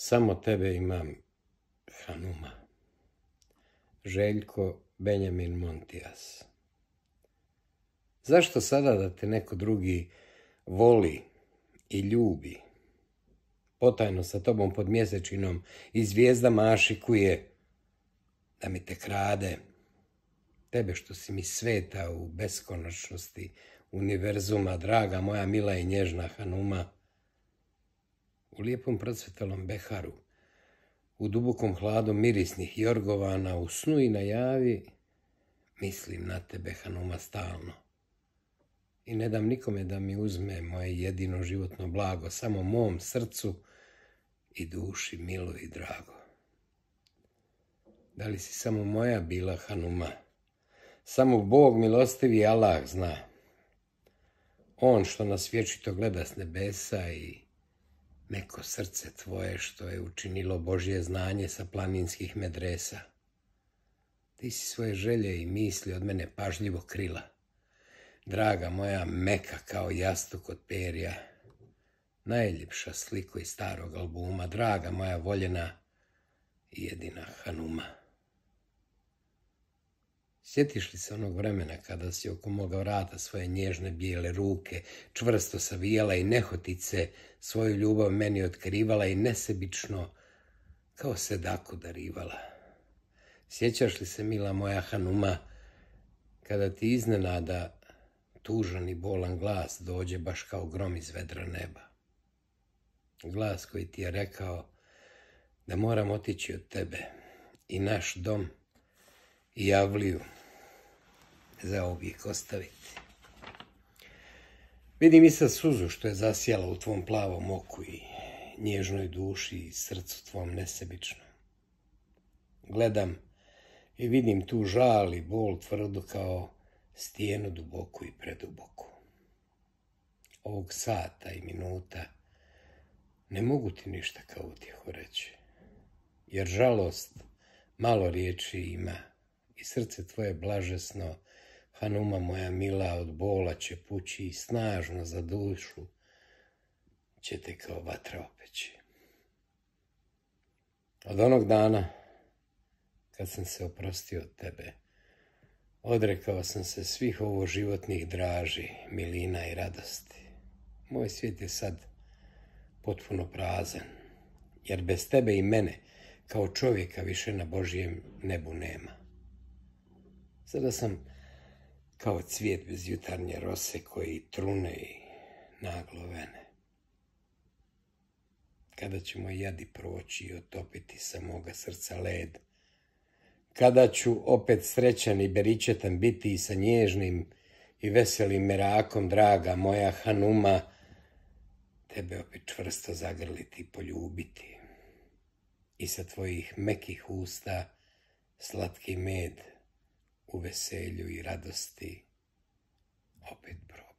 Samo tebe imam, Hanuma. Željko Benjamin Montijas. Zašto sada da te neko drugi voli i ljubi? Potajno sa tobom pod mjesečinom i zvijezdama ašikuje, da mi te krade. Tebe što si mi sveta u beskonačnosti univerzuma, draga moja mila i nježna Hanuma. U lijepom procvetalom beharu, u dubokom hladu mirisnih jorgovana, u snu i na javi, mislim na tebe, Hanuma, stalno. I ne dam nikome da mi uzme moje jedino životno blago, samo mom srcu i duši milo i drago. Da li si samo moja bila, Hanuma? Samo Bog milostivi Allah zna. On što nas vječito gleda s nebesa i neko srce tvoje što je učinilo Božje znanje sa planinskih medresa. Ti si svoje želje i misli od mene pažljivo krila. Draga moja meka kao jastuk od perja. Najljepša sliko iz starog albuma. Draga moja voljena i jedina Hanuma. Sjetiš li se onog vremena kada si oko moga vrata svoje nježne bijele ruke čvrsto savijala i nehotice svoju ljubav meni otkrivala i nesebično kao sedaku darivala? Sjećaš li se, mila moja Hanuma, kada ti iznenada tužan i bolan glas dođe baš kao grom iz vedra neba? Glas koji ti je rekao da moram otići od tebe i naš dom i javliju zauvijek ostaviti. Vidim i sad suzu što je zasjala u tvom plavom oku i nježnoj duši i srcu tvom nesebičnom. Gledam i vidim tu žal i bol tvrdu kao stijenu duboku i preduboku. Ovog sata i minuta ne mogu ti ništa kao utjehu reći, jer žalost malo riječi ima i srce tvoje blažesno, Hanuma moja mila, od bola će pući i snažno za dušu će te kao vatra opeći. Od onog dana kad sam se oprostio od tebe, odrekao sam se svih ovo životnih draži, milina i radosti. Moj svijet je sad potpuno prazan, jer bez tebe i mene kao čovjeka više na Božjem nebu nema. Sada sam kao cvijet bez jutarnje rose koji trune i naglo vene. Kada će moj jadi proći i otopiti sa moga srca led? Kada ću opet srećan i beričetan biti i sa nježnim i veselim merakom, draga moja Hanuma, tebe opet čvrsto zagrliti i poljubiti i sa tvojih mekih usta slatki med u veselju i radosti opet proći.